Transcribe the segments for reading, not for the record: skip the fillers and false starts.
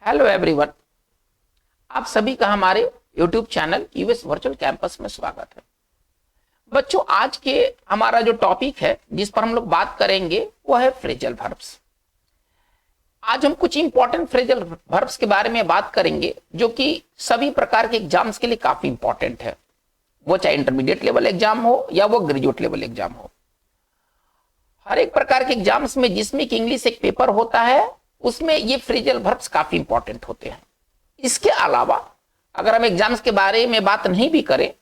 Hello everyone, आप सभी का हमारे YouTube channel US virtual campus में स्वागत है। बच्चों, आज के हमारा जो टॉपिक है जिस पर हम लोग बात करेंगे वो है फ्रेजल वर्ब्स। आज हम कुछ इंपॉर्टेंट फ्रेजल वर्ब्स के बारे में बात करेंगे जो कि सभी प्रकार के एग्जाम्स के लिए काफी इंपॉर्टेंट है, वो चाहे इंटरमीडिएट लेवल एग्जाम हो या वो ग्रेजुएट लेवल एग्जाम हो। हर एक प्रकार के एग्जाम्स में जिसमें कि इंग्लिश एक पेपर होता है उसमें ये फ्रेजल वर्ब्स काफी इंपॉर्टेंट होते हैं। इसके अलावा अगर हम एग्जाम्स के बारे में बात नहीं भी करें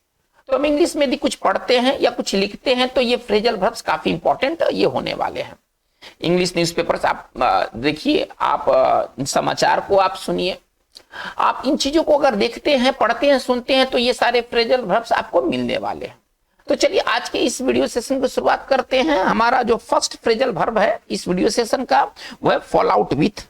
तो हम इंग्लिश में भी कुछ पढ़ते हैं या कुछ लिखते हैं तो ये फ्रेजल वर्ब्स काफी इंपॉर्टेंट ये होने वाले हैं। इंग्लिश न्यूज़पेपर्स आप देखिए, आप समाचार को आप सुनिए, आप इन चीजों को अगर देखते हैं, पढ़ते हैं, सुनते हैं तो ये सारे फ्रेजल वर्ब्स आपको मिलने वाले हैं। तो चलिए आज के इस वीडियो सेशन की शुरुआत करते हैं। हमारा जो फर्स्ट फ्रेजल वर्ब है इस वीडियो सेशन का वो है फॉल आउट विथ।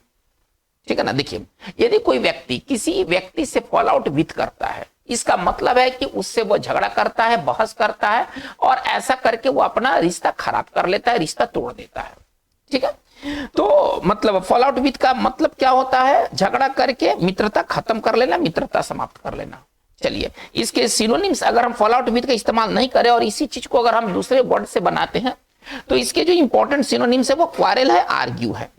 ठीक है ना। देखिए, यदि कोई व्यक्ति किसी व्यक्ति से फॉल आउट विथ करता है, इसका मतलब है कि उससे वो झगड़ा करता है, बहस करता है और ऐसा करके वो अपना रिश्ता खराब कर लेता है, रिश्ता तोड़ देता है। ठीक है, तो मतलब फॉल आउट विथ का मतलब क्या होता है? झगड़ा करके मित्रता खत्म कर लेना, मित्रता समाप्त कर लेना। चलिए, इसके सिनोनिम्स अगर हम फॉल आउट विथ का इस्तेमाल नहीं करें और इसी चीज को अगर हम दूसरे वर्ड से बनाते हैं तो इसके जो इंपॉर्टेंट सिनोनिम्स है वो क्वारेल है, आर्ग्यू है।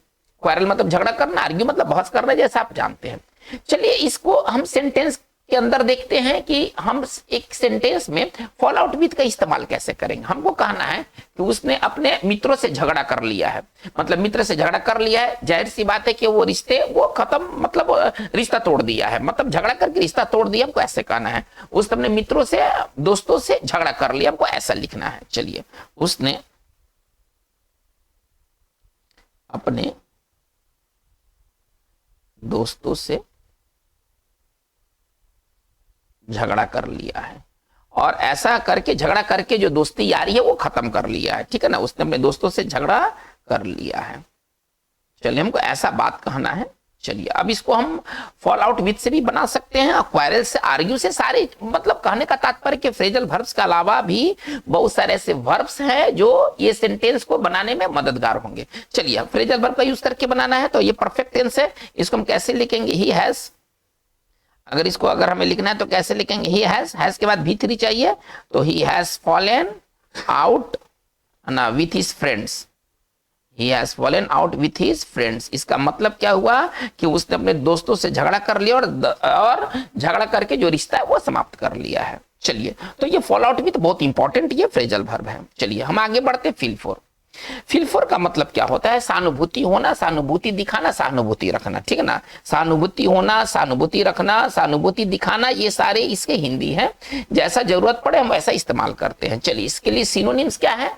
क्वारेल मतलब झगड़ा करना, आर्ग्यू मतलब बहस करना, जैसा आप जानते हैं। चलिए इसको हम सेंटेंस के अंदर देखते हैं कि हम एक सेंटेंस में फॉल आउट विथ का इस्तेमाल कैसे करेंगे। हमको कहना है कि उसने अपने मित्रों से झगड़ा कर लिया है, मतलब मित्र से झगड़ा कर लिया है, जाहिर सी बात है कि वो रिश्ते वो खत्म, मतलब रिश्ता तोड़ दिया है, मतलब झगड़ा करके रिश्ता तोड़ दिया। हमको ऐसे कहना है उसने अपने मित्रों से, दोस्तों से झगड़ा कर लिया, हमको ऐसा लिखना है। चलिए, उसने अपने दोस्तों से झगड़ा कर लिया है और ऐसा करके झगड़ा करके जो दोस्ती यारी है वो खत्म कर लिया है। ठीक है ना, उसने अपने दोस्तों से झगड़ा कर लिया है। चलिए, हमको ऐसा बात कहना है। चलिए, अब इसको हम फॉल आउट विथ से भी बना सकते हैं, क्वारल से, आर्ग्यू से, सारे मतलब कहने का तात्पर्य कि फ्रेजल वर्ब्स के अलावा भी बहुत सारे ऐसे वर्ब्स हैं जो ये सेंटेंस को बनाने में मददगार होंगे। चलिए, फ्रेजल वर्ब का यूज करके बनाना है तो ये परफेक्ट टेंस है। इसको हम कैसे लिखेंगे? He has. अगर इसको अगर हमें लिखना है तो कैसे लिखेंगे? ही हैज के बाद V3 चाहिए, तो ही हैज फॉलन आउट ना with his friends. He has fallen out with his friends. इसका मतलब क्या हुआ कि उसने अपने दोस्तों से झगड़ा कर लिया और झगड़ा करके जो रिश्ता है वो समाप्त कर लिया है। चलिए, तो ये फॉल आउट विथ बहुत इंपॉर्टेंट ये फ्रेजल वर्ब है। चलिए हम आगे बढ़ते। Feel for. फील फॉर का मतलब क्या होता है? सहानुभूति होना, सहानुभूति दिखाना, सहानुभूति रखना। ठीक है ना, सहानुभूति होना, सहानुभूति रखना, सहानुभूति दिखाना, ये सारे इसके हिंदी हैं। जैसा जरूरत पड़े हम वैसा इस्तेमाल करते हैं। चलिए, इसके लिए सिनोनिम्स क्या है?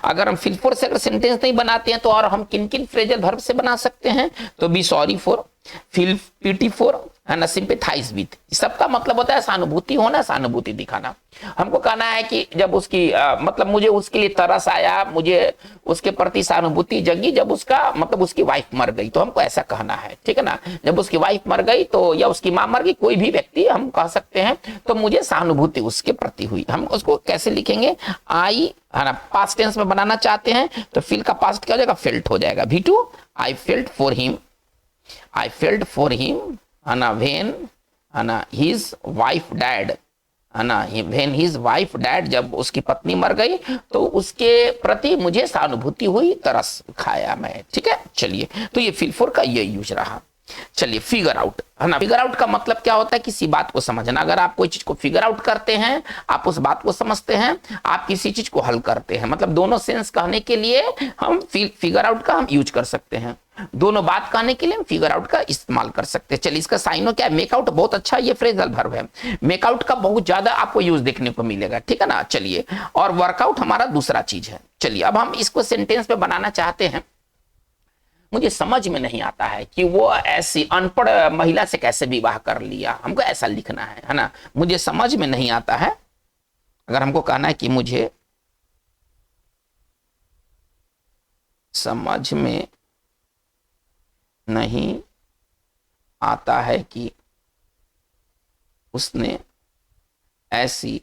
अगर हम फील फॉर से अगर सेंटेंस नहीं बनाते हैं तो और हम किन किन फ्रेजल वर्ब से बना सकते हैं? तो be sorry for, feel pity for, है ना, सिंपैथाइज विथ। सबका मतलब होता है सहानुभूति होना, सहानुभूति दिखाना। हमको कहना है कि जब उसकी मतलब मुझे उसके लिए तरस आया, मुझे उसके प्रति सहानुभूति जगी जब उसका मतलब उसकी वाइफ मर गई, तो हमको ऐसा कहना है। ठीक है ना, जब उसकी वाइफ मर गई तो या उसकी मां मर गई, कोई भी व्यक्ति हम कह सकते हैं, तो मुझे सहानुभूति उसके प्रति हुई। हम उसको कैसे लिखेंगे? आई, है ना, पास्ट टेंस में बनाना चाहते हैं तो फील का पास्ट क्या हो जाएगा? फेल्ट हो जाएगा। V2 I felt for him, I felt for him, है ना, व्हेन, है ना, हिज वाइफ डैड, है ना, व्हेन हिज वाइफ डैड, जब उसकी पत्नी मर गई तो उसके प्रति मुझे सहानुभूति हुई, तरस खाया मैं। ठीक है, चलिए, तो ये फील फॉर का ये यूज रहा। चलिए, फिगर आउट, है ना। फिगर आउट का मतलब क्या होता है? किसी बात को समझना। अगर आप कोई चीज को फिगर आउट करते हैं, आप उस बात को समझते हैं, आप किसी चीज को हल करते हैं, मतलब दोनों सेंस कहने के लिए हम फिगर आउट का हम यूज कर सकते हैं। दोनों बात कहने के लिए हम फिगर आउट का इस्तेमाल कर सकते हैं। चलिए, इसका साइनो क्या है? Make out. बहुत अच्छा ये फ्रेजल वर्ब है। मेक आउट का बहुत ज्यादा आपको यूज देखने को मिलेगा। ठीक है ना। चलिए, और वर्कआउट हमारा दूसरा चीज है। चलिए, अब हम इसको सेंटेंस में बनाना चाहते हैं। मुझे समझ में नहीं आता है कि वो ऐसी अनपढ़ महिला से कैसे विवाह कर लिया। हमको ऐसा लिखना है ना। मुझे समझ में नहीं आता है। अगर हमको कहना है कि मुझे समझ में नहीं आता है कि उसने ऐसी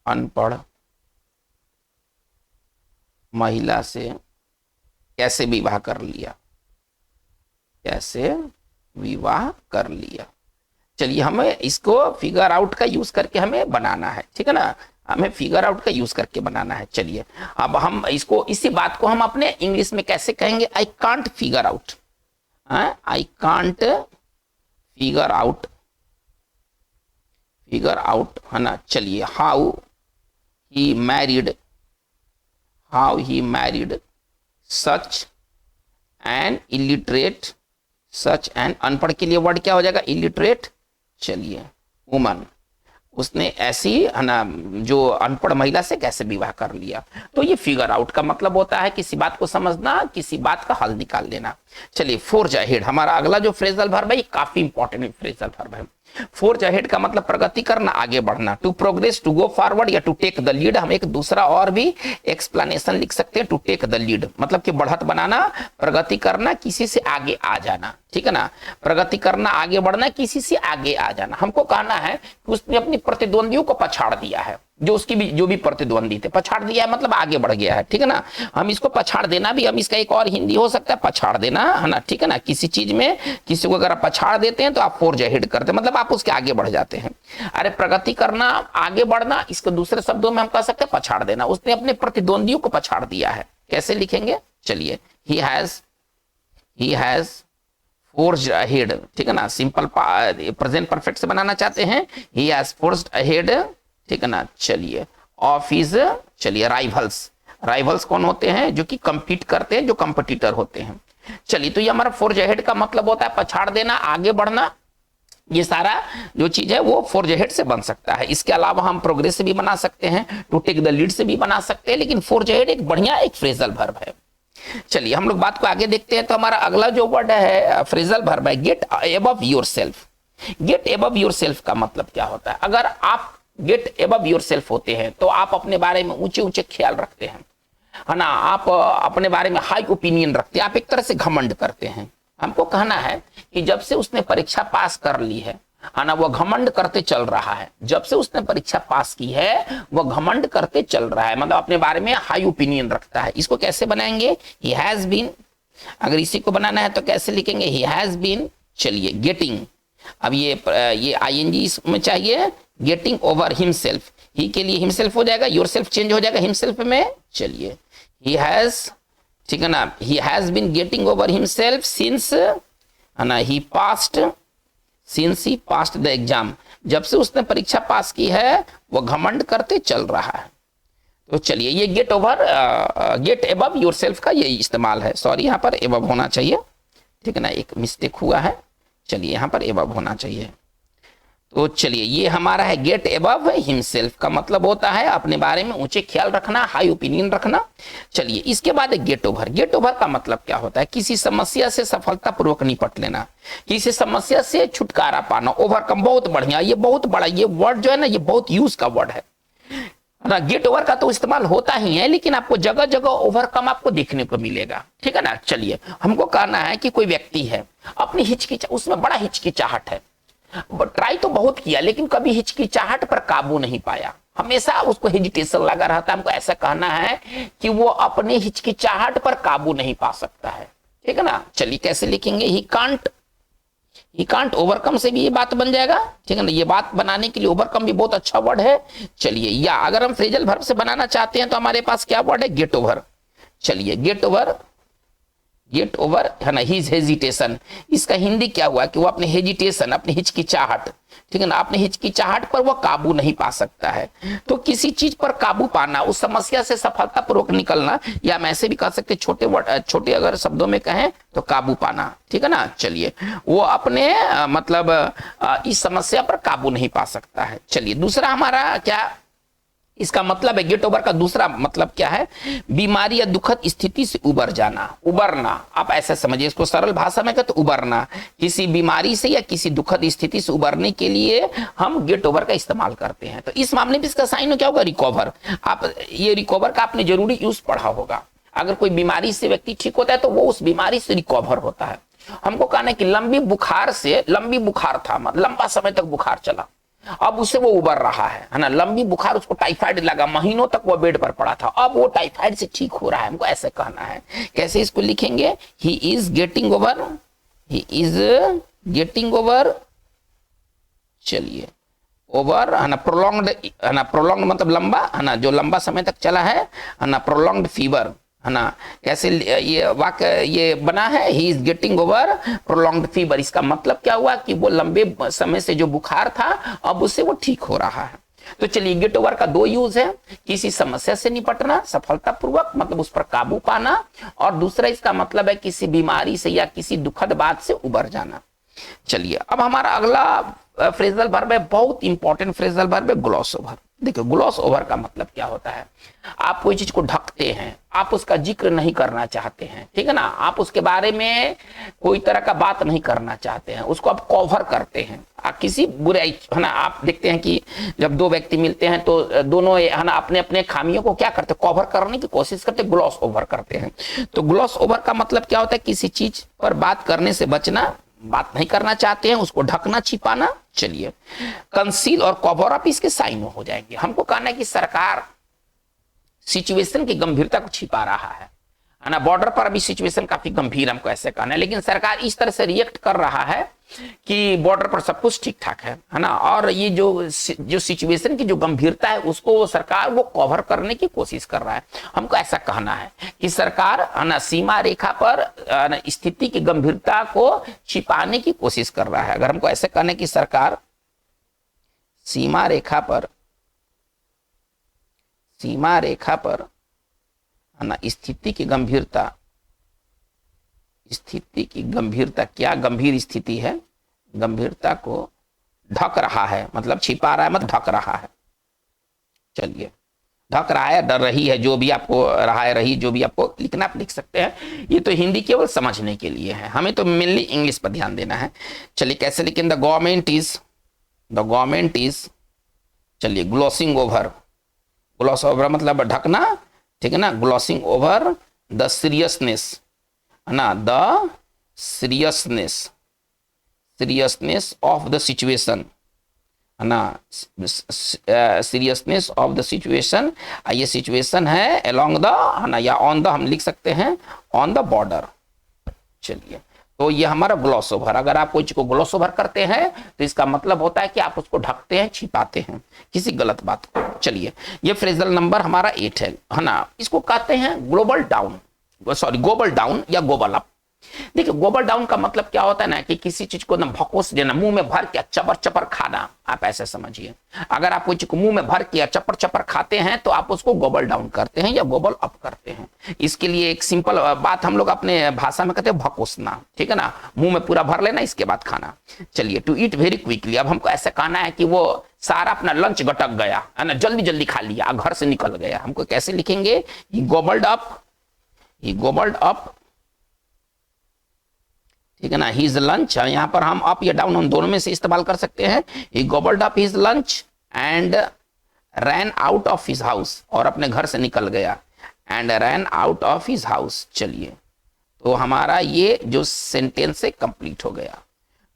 अनपढ़ महिला से कैसे विवाह कर लिया। कैसे विवाह कर लिया। चलिए हमें इसको फिगर आउट का यूज करके हमें बनाना है, ठीक है ना, हमें फिगर आउट का यूज करके बनाना है। चलिए अब हम इसको, इसी बात को हम अपने इंग्लिश में कैसे कहेंगे, I can't figure out, I can't figure out, figure out है ना। चलिए how he married, how he married such an illiterate, such an, अनपढ़ के लिए वर्ड क्या हो जाएगा, इलिटरेट। चलिए वुमन, उसने ऐसी है ना जो अनपढ़ महिला से कैसे विवाह कर लिया। तो ये फिगर आउट का मतलब होता है किसी बात को समझना, किसी बात का हल निकाल लेना। चलिए फोर्ज अहेड, हमारा अगला जो फ्रेजल वर्ब है ये काफी इंपॉर्टेंट फ्रेजल वर्ब है। फोर्ज अहेड का मतलब प्रगति करना, आगे बढ़ना। To progress, to go forward या टू टेक द लीड। हम एक दूसरा और भी एक्सप्लेनेशन लिख सकते हैं, टू टेक द लीड मतलब कि बढ़त बनाना, प्रगति करना, किसी से आगे आ जाना, ठीक है ना। प्रगति करना, आगे बढ़ना, किसी से आगे आ जाना। हमको कहना है कि उसने अपनी प्रतिद्वंदियों को पछाड़ दिया है, जो भी प्रतिद्वंदी थे, पछाड़ दिया है मतलब आगे बढ़ गया है, ठीक है ना। हम इसको पछाड़ देना भी, हम इसका एक और हिंदी हो सकता है पछाड़ देना, है ना, ठीक है ना। किसी चीज में किसी को अगर आप पछाड़ देते हैं तो आप फोर्ज अहेड करते हैं, मतलब आप उसके आगे बढ़ जाते हैं। अरे प्रगति करना, आगे बढ़ना, इसको दूसरे शब्दों में हम कह सकते हैं पछाड़ देना। उसने अपने प्रतिद्वंदियों को पछाड़ दिया है। कैसे लिखेंगे, चलिए ही हैज फोर्ज्ड अहेड, ठीक है ना। सिंपल प्रेजेंट परफेक्ट से बनाना चाहते हैं, ही हैज फोर्ज्ड अहेड, ठीक है ना। चलिए ऑफ हिज, चलिए राइवल्स, राइवल्स कौन होते हैं, जो कि कंपीट करते हैं, जो कंपटीटर होते हैं। चलिए तो ये हमारा फोर्ज अहेड का मतलब होता है पछाड़ देना, आगे बढ़ना। ये सारा जो चीज है वो फोर्ज अहेड से बन सकता है। इसके अलावा हम प्रोग्रेस से भी बना सकते हैं, टू टेक द लीड से भी बना सकते हैं, लेकिन फोर्ज अहेड एक बढ़िया एक फ्रेजल वर्ब है। चलिए हम लोग बात को आगे देखते हैं। तो हमारा अगला जो वर्ड है फ्रेजल वर्ब है get above yourself. Get above yourself का मतलब क्या होता है, अगर आप गेट अबव योरसेल्फ होते हैं तो आप अपने बारे में ऊंचे ऊंचे ख्याल रखते हैं, है ना। आप अपने बारे में हाई ओपिनियन रखते हैं, आप एक तरह से घमंड करते हैं। हमको कहना है कि जब से उसने परीक्षा पास कर ली है ना, वो घमंड करते चल रहा है। जब से उसने परीक्षा पास की है वो घमंड करते चल रहा है, मतलब अपने बारे में हाई ओपिनियन रखता है। इसको कैसे बनाएंगे, ही हैज बीन, अगर इसी को बनाना है तो कैसे लिखेंगे, ही हैज बीन। चलिए गेटिंग, अब ये आईएनजी इसमें चाहिए, गेटिंग ओवर हिमसेल्फ, ही के लिए हिमसेल्फ हो जाएगा, योरसेल्फ चेंज हो जाएगा हिमसेल्फ में। चलिए ही हैज, ठीक है ना, he has been getting over himself since, है ना, he passed, since he passed the exam, जब से उसने परीक्षा पास की है वो घमंड करते चल रहा है। तो चलिए ये गेट अबव योरसेल्फ का ये इस्तेमाल है। सॉरी यहाँ पर अबव होना चाहिए, ठीक है ना, एक मिस्टेक हुआ है। चलिए यहाँ पर अबव होना चाहिए। तो चलिए ये हमारा है गेट अबव हिमसेल्फ का मतलब होता है अपने बारे में ऊंचे ख्याल रखना, हाई ओपिनियन रखना। चलिए इसके बाद गेट ओवर। गेट ओवर का मतलब क्या होता है, किसी समस्या से सफलतापूर्वक निपट लेना, किसी समस्या से छुटकारा पाना। ओवरकम बहुत बढ़िया, ये बहुत बड़ा ये वर्ड जो है ना, ये बहुत यूज का वर्ड है ना। गेट ओवर का तो इस्तेमाल होता ही है, लेकिन आपको जगह जगह ओवरकम आपको देखने को मिलेगा, ठीक है ना। चलिए हमको कहना है कि कोई व्यक्ति है अपनी उसमें बड़ा हिचकिचाहट है, ट्राई तो बहुत किया लेकिन कभी हिचकिचाहट पर काबू नहीं पाया, हमेशा उसको हेजिटेशन लगा रहता है। हमको ऐसा कहना है कि वो अपनी हिचकिचाहट पर काबू नहीं पा सकता है, ठीक है ना। चलिए कैसे लिखेंगे, ही कांट ओवरकम से भी ये बात बन जाएगा, ठीक है ना। ये बात बनाने के लिए ओवरकम भी बहुत अच्छा वर्ड है। चलिए या अगर हम फ्रेजल वर्ब से बनाना चाहते हैं तो हमारे पास क्या वर्ड है, गेट ओवर। चलिए गेट ओवर है ना, हिज हेजिटेशन, इसका हिंदी क्या हुआ कि वो अपने हेजिटेशन, अपनी हिचकिचाहट, ठीक है ना, अपने हिचकिचाहट पर वो काबू नहीं पा सकता है। तो किसी चीज पर काबू पाना, उस समस्या से सफलतापूर्वक निकलना, या हम ऐसे भी कह सकते छोटे अगर शब्दों में कहें तो काबू पाना, ठीक है ना। चलिए वो अपने मतलब इस समस्या पर काबू नहीं पा सकता है। चलिए दूसरा हमारा क्या इसका मतलब है, गेट ओवर का दूसरा मतलब क्या है, बीमारी या दुखद स्थिति से उबर जाना, उबरना। आप ऐसा समझिए इसको सरल भाषा में कहते तो उबरना, किसी बीमारी से या किसी दुखद स्थिति से उबरने के लिए हम गेट ओवर का इस्तेमाल करते हैं। तो इस मामले में इसका साइन क्या होगा, रिकवर। आप ये रिकवर का आपने जरूरी यूज पढ़ा होगा। अगर कोई बीमारी से व्यक्ति ठीक होता है तो वो उस बीमारी से रिकवर होता है। हमको कहना है कि लंबी बुखार था, लंबा समय तक बुखार चला, अब उससे वो उबर रहा है ना। लंबी बुखार, उसको टाइफाइड लगा, महीनों तक वो बेड पर पड़ा था, अब वो टाइफाइड से ठीक हो रहा है। हमको ऐसे कहना है, कैसे इसको लिखेंगे, he is he is getting over, चलिए ओवर है ना, प्रोलॉन्ग्ड है ना, प्रोलॉन्ग्ड मतलब लंबा है ना, जो लंबा समय तक चला है ना, प्रोलॉन्ग्ड फीवर है ना। कैसे ये वाक्य ये बना है, he is getting over prolonged fever. इसका मतलब क्या हुआ कि वो लंबे समय से जो बुखार था अब उससे वो ठीक हो रहा है। तो चलिए गेट ओवर का दो यूज है, किसी समस्या से निपटना सफलतापूर्वक, मतलब उस पर काबू पाना, और दूसरा इसका मतलब है किसी बीमारी से या किसी दुखद बात से उबर जाना। चलिए अब हमारा अगला फ्रेजल वर्ब है, बहुत इंपॉर्टेंट फ्रेजल वर्ब है, ग्लॉस ओवर। देखिए ग्लॉस ओवर का मतलब क्या होता है, आप कोई चीज को ढकते हैं, आप उसका जिक्र नहीं करना चाहते हैं, ठीक है ना, आप उसके बारे में कोई तरह का बात नहीं करना चाहते हैं, उसको आप कवर करते हैं। आप किसी बुराई है ना, आप देखते हैं कि जब दो व्यक्ति मिलते हैं तो दोनों है ना अपने अपने खामियों को क्या करते, कवर करने की कोशिश करते, ग्लॉस ओवर करते हैं। तो ग्लॉस ओवर का मतलब क्या होता है, किसी चीज पर बात करने से बचना, बात नहीं करना चाहते हैं, उसको ढकना छिपाना। चलिए कंसील और कवर अप इसके साइन में हो जाएंगे। हमको कहना है कि सरकार सिचुएशन की गंभीरता को छिपा रहा है ना, बॉर्डर पर अभी सिचुएशन काफी गंभीर, हमको ऐसे कहना है, लेकिन सरकार इस तरह से रिएक्ट कर रहा है कि बॉर्डर पर सब कुछ ठीक ठाक है ना, और ये जो सिचुएशन की जो गंभीरता है उसको सरकार वो कवर करने की कोशिश कर रहा है। हमको ऐसा कहना है कि सरकार है ना सीमा रेखा पर स्थिति की गंभीरता को छिपाने की कोशिश कर रहा है। अगर हमको ऐसे कहना है कि सरकार सीमा रेखा पर है ना स्थिति की गंभीरता, क्या गंभीर स्थिति है, गंभीरता को ढक रहा है, मतलब छिपा रहा है, मतलब ढक रहा है। चलिए ढक रहा है, डर रही है, जो भी आपको रहा है, रही, जो भी आपको लिखना आप लिख सकते हैं। ये तो हिंदी केवल समझने के लिए है, हमें तो मेनली इंग्लिश पर ध्यान देना है। चलिए कैसे लिखें, द गवर्नमेंट इज चलिए ग्लॉसिंग ओवर, ग्लॉस ओवर मतलब ढकना, ठीक है ना, ग्लॉसिंग ओवर द सीरियसनेस है ना, the seriousness of the situation है ना, सीरियसनेस ऑफ द सिचुएशन, ये सिचुएशन है अलोंग द है ना, या ऑन द हम लिख सकते हैं, ऑन द बॉर्डर। चलिए तो ये हमारा ग्लॉस ओवर, अगर आप कोई चीज को ग्लॉस ओवर करते हैं तो इसका मतलब होता है कि आप उसको ढकते हैं, छिपाते हैं किसी गलत बात को। चलिए ये फ्रेजल नंबर हमारा 8 है ना, इसको कहते हैं ग्लोबल डाउन या ग्लोबल अप। देखिए ग्लोबल डाउन का मतलब क्या होता है ना, कि किसी चीज को भकोस देना, मुंह में भर के चपर चपर खाना, आप ऐसे समझिए। अगर आप कोई चीज को मुंह में भर के चपर चपर खाते हैं तो आप उसको ग्लोबल डाउन करते हैं या ग्लोबल अप करते हैं। इसके लिए एक सिंपल बात हम लोग अपने भाषा में कहते हैं भकोसना, ठीक है ना, मुंह में पूरा भर लेना, इसके बाद खाना। चलिए टू ईट वेरी क्विकली, अब हमको ऐसा कहना है कि वो सारा अपना लंच गटक गया है ना, जल्दी जल्दी खा लिया, घर से निकल गया। हमको कैसे लिखेंगे, ही गोबल्ड अप, ठीक है ना, हिज लंच, यहाँ पर हम अप या डाउन हम दोनों में से इस्तेमाल कर सकते हैं। He gobbled up his lunch and ran out of his house, और अपने घर से निकल गया, and ran out of his house. चलिए तो हमारा ये जो सेंटेंस है कंप्लीट हो गया।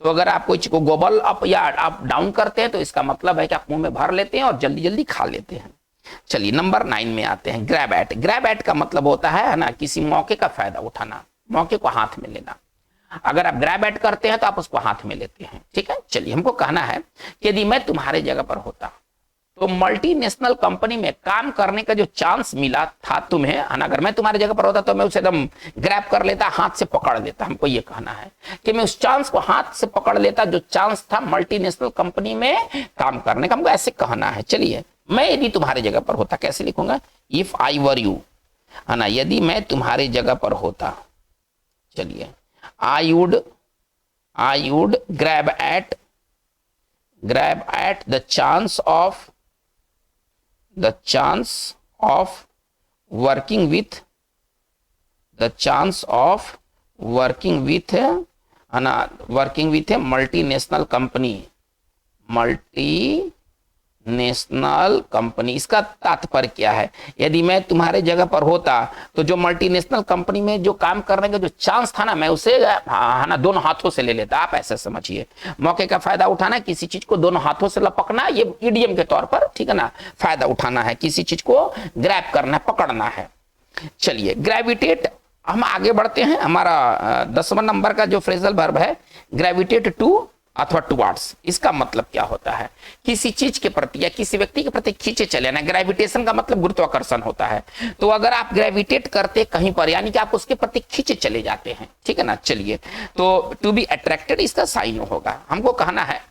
तो अगर आप कोई चीज को गोबल अप या आप डाउन करते हैं तो इसका मतलब है कि आप मुंह में भर लेते हैं और जल्दी जल्दी खा लेते हैं। चलिए नंबर 9 में आते हैं, ग्रैब एट। ग्रैब एट का मतलब होता है ना किसी मौके का फायदा उठाना, मौके को हाथ में लेना। अगर आप ग्रैब एट करते हैं तो आप उसको हाथ में लेते हैं, ठीक है। चलिए हमको कहना है कि यदि मैं तुम्हारे जगह पर होता तो मल्टीनेशनल कंपनी में काम करने का जो चांस मिला था तुम्हें, अगर मैं तुम्हारी जगह पर होता तो मैं उसे एकदम ग्रैब कर लेता, हाथ से पकड़ लेता। हमको ये कहना है कि मैं उस चांस को हाथ से पकड़ लेता जो चांस था मल्टीनेशनल कंपनी में काम करने का। हमको ऐसे कहना है। चलिए मैं यदि तुम्हारी जगह पर होता कैसे लिखूंगा, इफ आई वर यू, है ना, यदि मैं तुम्हारी जगह पर होता। चलिए I would grab at the chance of working with A multinational company. इसका तात्पर्य क्या है, यदि मैं तुम्हारे जगह पर होता तो जो मल्टीनेशनल कंपनी में जो काम करने का जो चांस था ना, मैं उसे है ना दोनों हाथों से ले लेता। आप ऐसे समझिए, मौके का फायदा उठाना, किसी चीज को दोनों हाथों से लपकना, ये इडियम के तौर पर, ठीक है ना, फायदा उठाना है, किसी चीज को ग्रैब करना है, पकड़ना है। चलिए ग्रेविटेट हम आगे बढ़ते हैं। हमारा 10वां नंबर का जो फ्रेजल वर्ब है ग्रेविटेट टू अथवा टुवार्ड्स, इसका मतलब क्या होता है? किसी चीज के प्रति या किसी व्यक्ति के प्रति खींचे चले ना। ग्रेविटेशन का मतलब गुरुत्वाकर्षण होता है। तो अगर आप ग्रेविटेट करते कहीं पर, यानी कि आप उसके प्रति खींचे चले जाते हैं, ठीक है ना। चलिए, तो टू बी अट्रैक्टेड इसका साइन होगा। हमको कहना है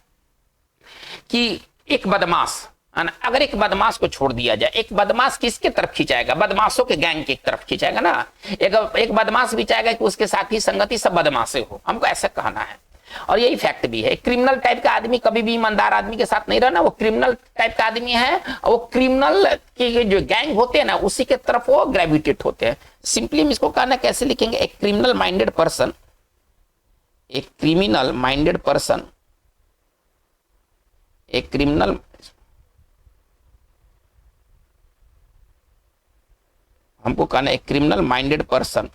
कि एक बदमाश, अगर एक बदमाश को छोड़ दिया जाए, एक बदमाश किसके तरफ खिंचाएगा? बदमाशों के गैंग की तरफ खिंचाएगा ना। एक बदमाश भी चाहेगा कि उसके साथी संगति सब बदमाशे हो, हमको ऐसा कहना है। और यही फैक्ट भी है। क्रिमिनल टाइप का आदमी कभी भी ईमानदार आदमी के साथ नहीं रहना, वो क्रिमिनल टाइप का आदमी है, और वो क्रिमिनल के जो गैंग होते हैं ना उसी के तरफ वो ग्रेविटेट होते हैं। सिंपली हम इसको कहना कैसे लिखेंगे? एक क्रिमिनल माइंडेड पर्सन, एक क्रिमिनल माइंडेड पर्सन, एक क्रिमिनल, हमको कहना है criminal minded person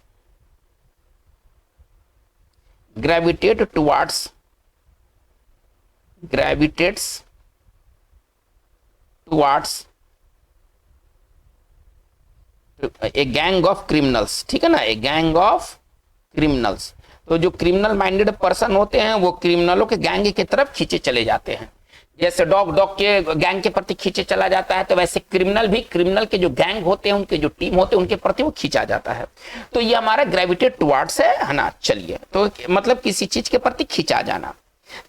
gravitate towards, gravitates towards a gang of criminals, ठीक है ना, ए गैंग ऑफ क्रिमिनल्स। तो जो क्रिमिनल माइंडेड पर्सन होते हैं वो क्रिमिनलों के गैंग की तरफ खींचे चले जाते हैं। जैसे डॉग के गैंग के प्रति खींचे चला जाता है, तो वैसे क्रिमिनल भी क्रिमिनल के जो गैंग होते हैं, उनके जो टीम होते हैं, उनके प्रति वो खींचा जाता है। तो ये हमारा ग्रेविटेट टुवार्ड्स है ना। चलिए, तो मतलब किसी चीज के प्रति खींचा जाना।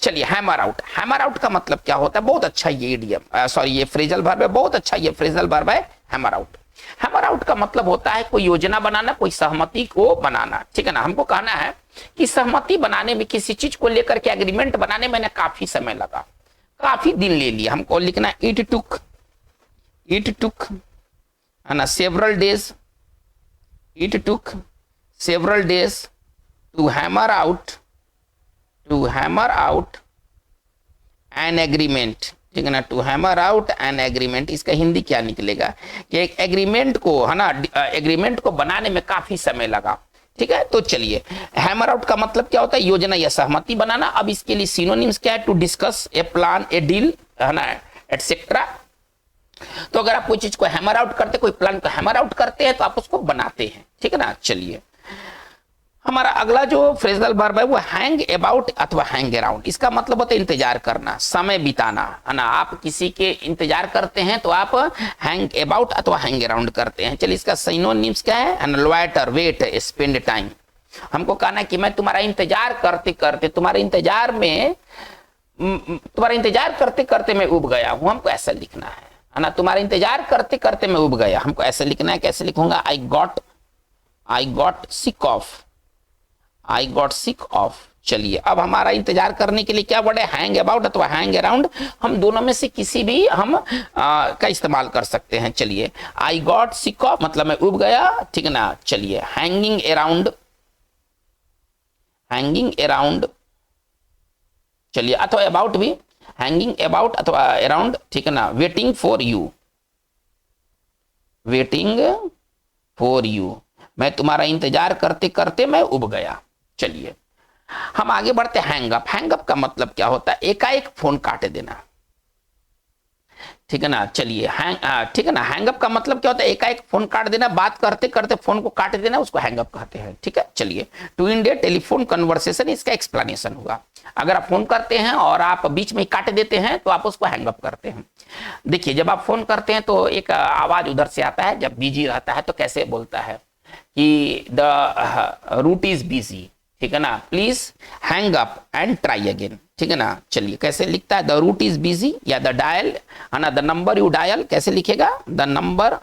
चलिए, हैमर आउट। हैमर आउट का मतलब क्या होता है? बहुत अच्छा ये इडियम, सॉरी ये फ्रेजल वर्ब है, बहुत अच्छा ये फ्रेजल वर्ब है हैमर आउट। हैमर आउट का मतलब होता है कोई योजना बनाना, कोई सहमति को बनाना, ठीक है ना। हमको कहना है कि सहमति बनाने में, किसी चीज को लेकर के एग्रीमेंट बनाने में काफी समय लगा, काफी दिन ले लिया। हमको लिखना है इट टुक है ना several days, it took several days to hammer out an agreement, ठीक है ना, to hammer out an agreement. इसका हिंदी क्या निकलेगा कि एक एग्रीमेंट को, है ना, एग्रीमेंट को बनाने में काफी समय लगा, ठीक है। तो चलिए, हैमर आउट का मतलब क्या होता है? योजना या सहमति बनाना। अब इसके लिए सिनोनिम्स क्या है? To discuss, a plan, a deal, है ना, एटसेट्रा। तो अगर आप कोई चीज को हैमर आउट करते, कोई प्लान को हैमर आउट करते हैं, तो आप उसको बनाते हैं, ठीक है ना। चलिए, हमारा अगला जो फ्रेजल वर्ब है वो हैंग अबाउट अथवा हैंग अराउंड। इसका मतलब होता है इंतजार करना, समय बिताना, है ना। आप किसी के इंतजार करते हैं तो आप हैंग अबाउट अथवा हैंग अराउंड करते हैं। चलिए, इसका सिनोनिम्स क्या है? Loiter, wait, spend time. हमको कहना है कि मैं तुम्हारा इंतजार करते करते, तुम्हारे इंतजार करते करते मैं उब गया हूं, हमको ऐसा लिखना है ना। तुम्हारा इंतजार करते करते मैं उब गया, हमको ऐसा लिखना है। कैसे लिखूंगा? I got sick of. चलिए, अब हमारा इंतजार करने के लिए क्या वर्ड है? हैंग अबाउट अथवा हैंग अराउंड। हम दोनों में से किसी भी हम का इस्तेमाल कर सकते हैं। चलिए, आई गॉट सिक ऑफ मतलब मैं उब गया, ठीक है ना। चलिए, हैंगिंग अराउंड, चलिए, अथवा अबाउट भी, हैंगिंग अबाउट अथवा अराउंड, ठीक है ना। वेटिंग फॉर यू, मैं तुम्हारा इंतजार करते करते मैं उब गया। चलिए, हम आगे बढ़ते। हैंगअप। हैंगअप का मतलब क्या होता है? एकाएक फोन काट देना, ठीक है ना। चलिए, ठीक है ना। हैंगअप का मतलब क्या होता है? एकाएक फोन काट देना, बात करते करते फोन को काट देना, उसको हैंगअप कहते हैं, ठीक है। चलिए, to end a telephone conversation, इसका एक्सप्लेनेशन होगा। अगर आप फोन करते हैं और आप बीच में काट देते हैं तो आप उसको हैंगअप करते हैं। देखिए, जब आप फोन करते हैं तो एक आवाज उधर से आता है, जब बिजी रहता है तो कैसे बोलता है कि द रूट इज बिजी, ठीक है ना, please hang up and try again, ठीक है ना। चलिए, कैसे लिखता है? द रूट इज बिजी, या द डायल, है ना, द नंबर यू डायल, कैसे लिखेगा? द नंबर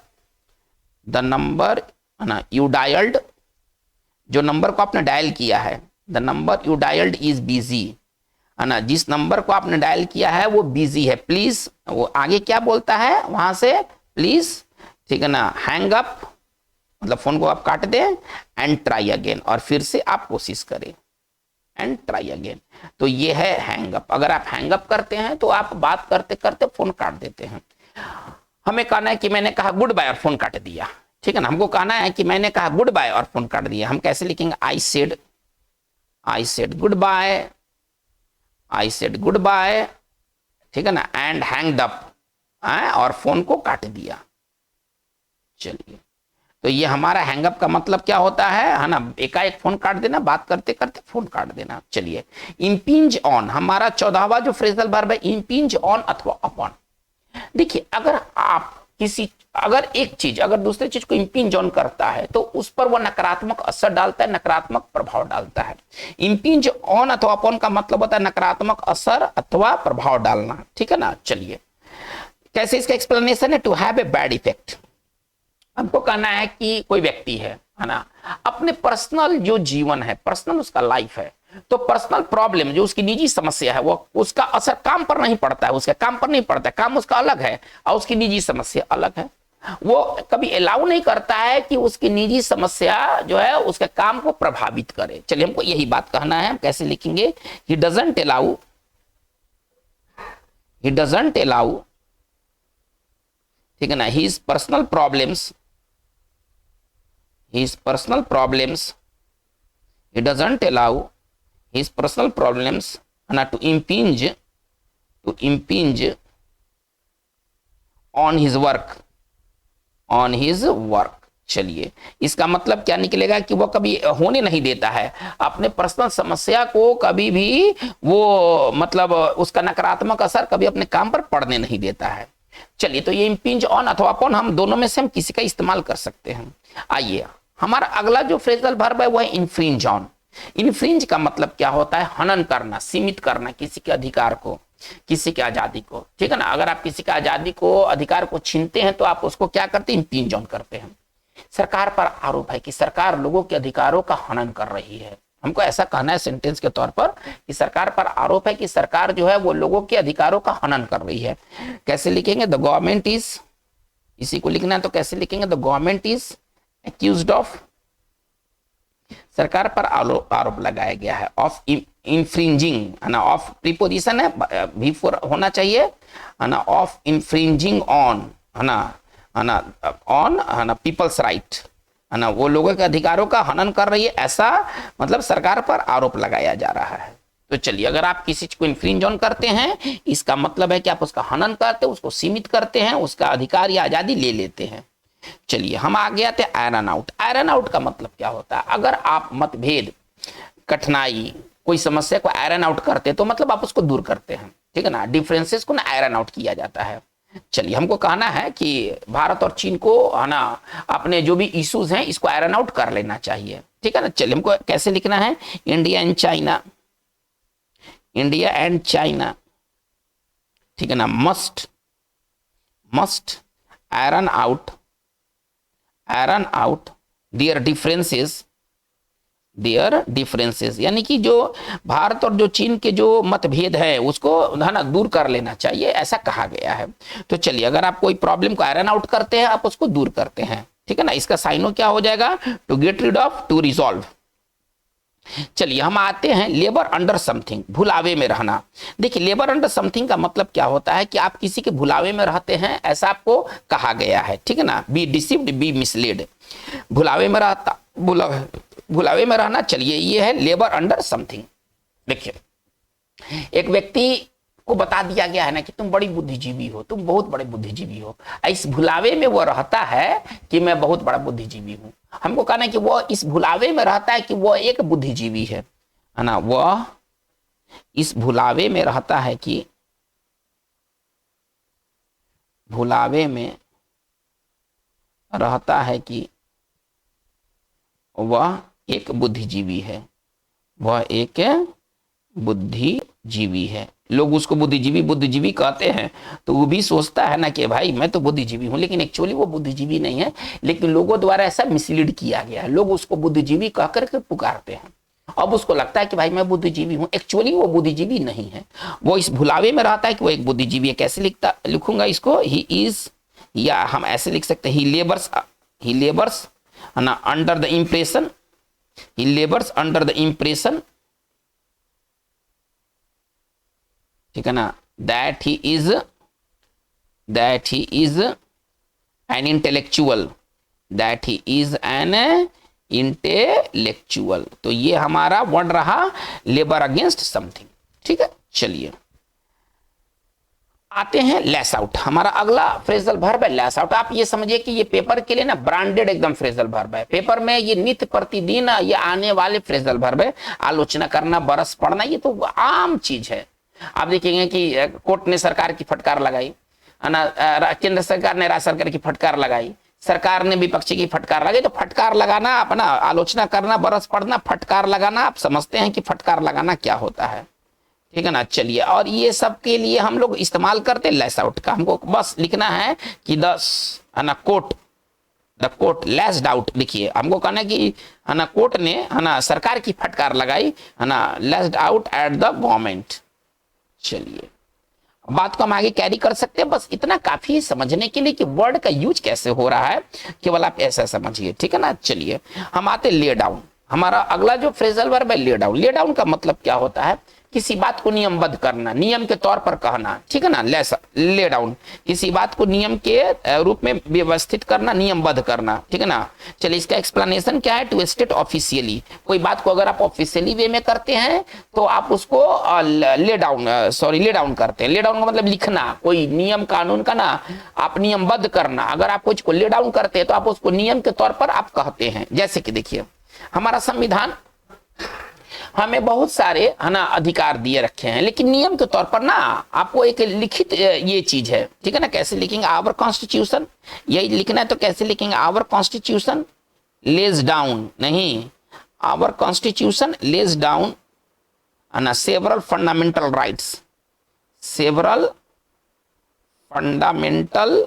है ना यू डायल्ड, जो नंबर को आपने डायल किया है, the number you dialled is busy, है ना, जिस नंबर को आपने डायल किया है वो बिजी है, प्लीज। वो आगे क्या बोलता है वहां से? प्लीज, ठीक है ना, हैंग अप मतलब फोन को आप काट दें, एंड ट्राई अगेन, और फिर से आप कोशिश करें, एंड ट्राई अगेन। तो ये है हैंग अप। अगर आप हैंग अप करते हैं तो आप बात करते करते फोन काट देते हैं। हमें कहना है कि मैंने कहा गुड बाय और फोन काट दिया, ठीक है ना। हमको कहना है कि मैंने कहा गुड बाय और फोन काट दिया। हम कैसे लिखेंगे? आई सेड गुड बाय, ठीक है ना, एंड हैंग्ड अप, और फोन को काट दिया। चलिए, तो ये हमारा हैंगअप का मतलब क्या होता है ना, एकाएक फोन काट देना, बात करते करते फोन काट देना। चलिए, इंपिंज ऑन, हमारा 14वां जो फ्रेजल वर्ब है, इंपिंज ऑन अथवा अपॉन। देखिए, अगर आप अगर एक चीज अगर दूसरे चीज को इंपिंज ऑन करता है तो उस पर वह नकारात्मक असर डालता है, नकारात्मक प्रभाव डालता है। इंपिंज ऑन अथवा अपॉन का मतलब होता है नकारात्मक असर अथवा प्रभाव डालना, ठीक है ना। चलिए, कैसे इसका एक्सप्लेनेशन है, to have a bad effect. हमको कहना है कि कोई व्यक्ति है ना, अपने पर्सनल जो जीवन है, पर्सनल उसका लाइफ है, तो पर्सनल प्रॉब्लम जो उसकी निजी समस्या है, वो उसका असर काम पर नहीं पड़ता है, उसके काम पर नहीं पड़ता है, काम उसका अलग है और उसकी निजी समस्या अलग है। वो कभी अलाउ नहीं करता है कि उसकी निजी समस्या जो है उसके काम को प्रभावित करे। चलिए, हमको यही बात कहना है। हम कैसे लिखेंगे, he doesn't allow, he doesn't allow, ठीक है ना, his personal problems, his personal problems, he doesn't allow his personal problems to impinge on his work। चलिए, इसका मतलब क्या निकलेगा कि वो कभी होने नहीं देता है, अपने पर्सनल समस्या को कभी भी वो मतलब उसका नकारात्मक असर कभी अपने काम पर पड़ने नहीं देता है। चलिए, तो ये इंपिंज ऑन अथवा अपॉन हम दोनों में से हम किसी का इस्तेमाल कर सकते हैं। आइए, हमारा अगला जो फ्रेजल वर्ब है वह है इन्फ्रिंज ऑन। इन्फ्रिंज का मतलब क्या होता है, हनन करना, सीमित करना किसी के अधिकार को, किसी की आजादी को, ठीक है ना। अगर आप किसी की आजादी को, अधिकार को छीनते हैं तो आप उसको क्या करते हैं, इन्फ्रिंज ऑन करते हैं। सरकार पर आरोप है कि सरकार लोगों के अधिकारों का हनन कर रही है। हमको ऐसा कहना है सेंटेंस के तौर पर कि सरकार पर आरोप है कि सरकार जो है वो लोगों के अधिकारों का हनन कर रही है। कैसे लिखेंगे, द गवर्नमेंट इज, इसी को लिखना है तो कैसे लिखेंगे, the government is accused of, सरकार पर आरोप लगाया गया है, ऑफ इंफ्रिंजिंग, है ना, ऑफ प्रीपोजिशन है, बिफोर होना चाहिए, है ना, ऑफ इंफ्रिंजिंग ऑन, है ना, ऑन, है ना, पीपल्स राइट, है ना, वो लोगों के अधिकारों का हनन कर रही है, ऐसा मतलब सरकार पर आरोप लगाया जा रहा है। तो चलिए, अगर आप किसी चीज को इन्फ्रिंज ऑन करते हैं, इसका मतलब है कि आप उसका हनन करते हैं, उसको सीमित करते हैं, उसका अधिकार या आजादी ले लेते हैं। चलिए, हम आगे आते हैं आयरन आउट। आयरन आउट का मतलब क्या होता है, अगर आप मतभेद, कठिनाई, कोई समस्या को आयरन आउट करते हैं तो मतलब आप उसको दूर करते हैं, ठीक है ना, डिफरेंसेस को ना आयरन आउट किया जाता है। चलिए, हमको कहना है कि भारत और चीन को, है ना, अपने जो भी इश्यूज हैं इसको आयरन आउट कर लेना चाहिए, ठीक है ना। चलिए, हमको कैसे लिखना है, India and China, India and China, ठीक है ना, must iron out there differences, यानी कि जो भारत और जो चीन के जो मतभेद है उसको, है ना, दूर कर लेना चाहिए, ऐसा कहा गया है। तो चलिए, अगर आप कोई प्रॉब्लम को आयरन आउट करते हैं, आप उसको दूर करते हैं, ठीक है ना। इसका साइनो क्या हो जाएगा, to get rid of, to resolve. चलिए, हम आते हैं लेबर अंडर समथिंग, भुलावे में रहना। देखिए, लेबर अंडर समथिंग का मतलब क्या होता है कि आप किसी के भुलावे में रहते हैं, ऐसा आपको कहा गया है, ठीक है ना। बी डिसीव्ड, बी मिसलेड, भुलावे में रहता, भुलावे में रहना। चलिए, ये है लेबर अंडर समथिंग। देखिए, एक व्यक्ति को बता दिया गया है ना कि तुम बड़ी बुद्धिजीवी हो, तुम बहुत बड़े बुद्धिजीवी हो, इस भुलावे में वो रहता है कि मैं बहुत बड़ा बुद्धिजीवी हूं। हमको कहना है कि वो इस भुलावे में रहता है कि वो एक बुद्धिजीवी है ना, वह इस भुलावे में रहता है कि, भुलावे में रहता है कि वह एक बुद्धिजीवी है, वह एक बुद्धिजीवी है। लोग उसको बुद्धिजीवी कहते हैं, तो वो भी सोचता है ना कि भाई मैं तो बुद्धिजीवी हूं, लेकिन एक्चुअली वो बुद्धिजीवी नहीं है, लेकिन लोगों द्वारा ऐसा मिसलीड किया गया है, लोग उसको बुद्धिजीवी कह करके पुकारते हैं। अब उसको लगता है कि भाई मैं बुद्धिजीवी हूं, एक्चुअली वो बुद्धिजीवी नहीं है, वो इस भुलावे में रहता है कि वो एक बुद्धिजीवी है। कैसे लिखूंगा इसको, ही इज, या हम ऐसे लिख सकते हैं, ही लेबर्स है ना, under the impression, he labours under the impression, ठीक है ना, that he is an intellectual, that he is an intellectual. तो ये हमारा वर्ड रहा लेबर अगेंस्ट समथिंग, ठीक है। चलिए, आते हैं लेस आउट। हमारा अगला फ्रेजल वर्ब है लेस आउट। आप ये समझिए कि ये पेपर के लिए ना ब्रांडेड एकदम फ्रेजल वर्ब है। पेपर में ये नित्य प्रतिदिन ये आने वाले फ्रेजल वर्ब है। आलोचना करना, बरस पड़ना, ये तो आम चीज है। आप देखेंगे कि कोर्ट ने सरकार की फटकार लगाई है ना, केंद्र सरकार ने राज्य सरकार की फटकार लगाई, सरकार ने विपक्षी की फटकार लगाई। तो फटकार लगाना, अपना आलोचना करना, बरस पड़ना, फटकार लगाना, आप समझते हैं कि फटकार लगाना क्या होता है, ठीक है ना। चलिए, और ये सब के लिए हम लोग इस्तेमाल करते हैं लेस आउट का। हमको बस लिखना है कि the court, the court लेस्ड out लिखिए। हमको कहना है कि है ना कोर्ट ने है ना सरकार की फटकार लगाई, है ना, लेस्ड आउट एट द गवर्नमेंट। चलिए, बात को हम आगे कैरी कर सकते हैं। बस इतना काफी है समझने के लिए कि वर्ड का यूज कैसे हो रहा है, केवल आप ऐसा समझिए, ठीक है ना। चलिए, हम आते ले डाउन। हमारा अगला जो फ्रेजल वर्ब है ले डाउन। ले डाउन का मतलब क्या होता है? किसी बात को नियमबद्ध करना, नियम के तौर पर कहना, ठीक है ना। ले डाउन, किसी बात को नियम के रूप में व्यवस्थित करना, नियमबद्ध करना, ठीक है ना। चलिए, इसका एक्सप्लेनेशन क्या है? टू स्टेट ऑफिशियली, कोई बात को अगर आप ऑफिशियली वे में करते हैं तो आप उसको ले डाउन करते हैं। ले डाउन का मतलब लिखना, कोई नियम कानून का ना आप नियमबद्ध करना। अगर आप कुछ को ले डाउन करते हैं तो आप उसको नियम के तौर पर आप कहते हैं। जैसे कि देखिए, हमारा संविधान हमें बहुत सारे है ना अधिकार दिए रखे हैं, लेकिन नियम के तौर पर ना आपको एक लिखित ये चीज है, ठीक है ना। कैसे लिखेंगे? आवर कॉन्स्टिट्यूशन, यही लिखना है तो कैसे लिखेंगे? आवर कॉन्स्टिट्यूशन लेज डाउन, नहीं, आवर कॉन्स्टिट्यूशन लेज डाउन है ना several fundamental rights, several fundamental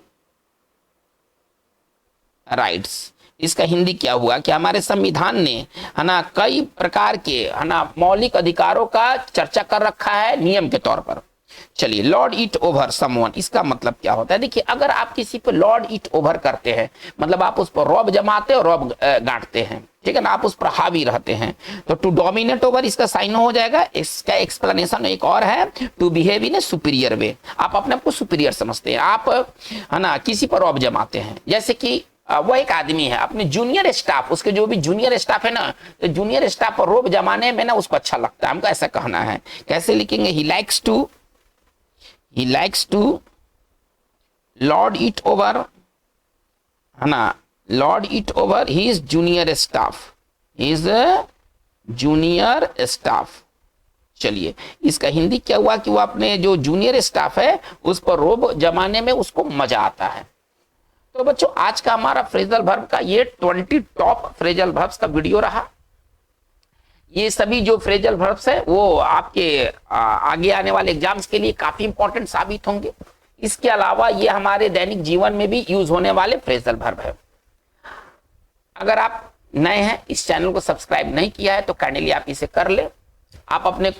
rights. इसका हिंदी क्या हुआ कि हमारे संविधान ने है ना कई प्रकार के है ना मौलिक अधिकारों का चर्चा कर रखा है नियम के तौर पर। चलिए, लॉर्ड इट ओवर समवन, इसका मतलब क्या होता है? देखिए, अगर आप किसी पर लॉर्ड इट ओवर करते हैं, मतलब आप उस पर रौब जमाते और रौब गांठते हैं, ठीक है ना, आप उस पर हावी रहते हैं, तो टू डोमिनेट ओवर इसका साइन हो जाएगा। इसका एक्सप्लेनेशन एक और है, to behave in a superior way, आप अपने आप को सुपीरियर समझते हैं, आप है ना किसी पर रौब जमाते हैं। जैसे कि वो एक आदमी है, अपने जूनियर स्टाफ, उसके जो भी जूनियर स्टाफ है ना, तो जूनियर स्टाफ पर रोब जमाने में ना उसको अच्छा लगता है, हमको ऐसा कहना है। कैसे लिखेंगे? He likes to lord it over, है ना, lord it over his junior staff, his junior staff. चलिए, इसका हिंदी क्या हुआ कि वो अपने जो जूनियर स्टाफ है उस पर रोब जमाने में उसको मजा आता है। तो बच्चों, आज का हमारा फ्रेजल वर्ब का ये 20 टॉप फ्रेजल वर्ब्स का वीडियो रहा। ये सभी जो फ्रेजल वर्ब्स है वो आपके आगे आने वाले एग्जाम्स के लिए काफी इंपॉर्टेंट साबित होंगे। इसके अलावा ये हमारे दैनिक जीवन में भी यूज होने वाले फ्रेजल वर्ब है। अगर आप नए हैं, इस चैनल को सब्सक्राइब नहीं किया है, तो काइंडली आप इसे कर ले। आप अपने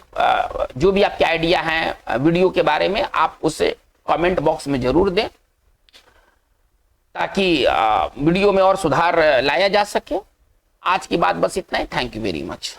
जो भी आपके आइडिया हैं वीडियो के बारे में, आप उसे कमेंट बॉक्स में जरूर दें, ताकि वीडियो में और सुधार लाया जा सके। आज की बात बस इतना ही। Thank you very much.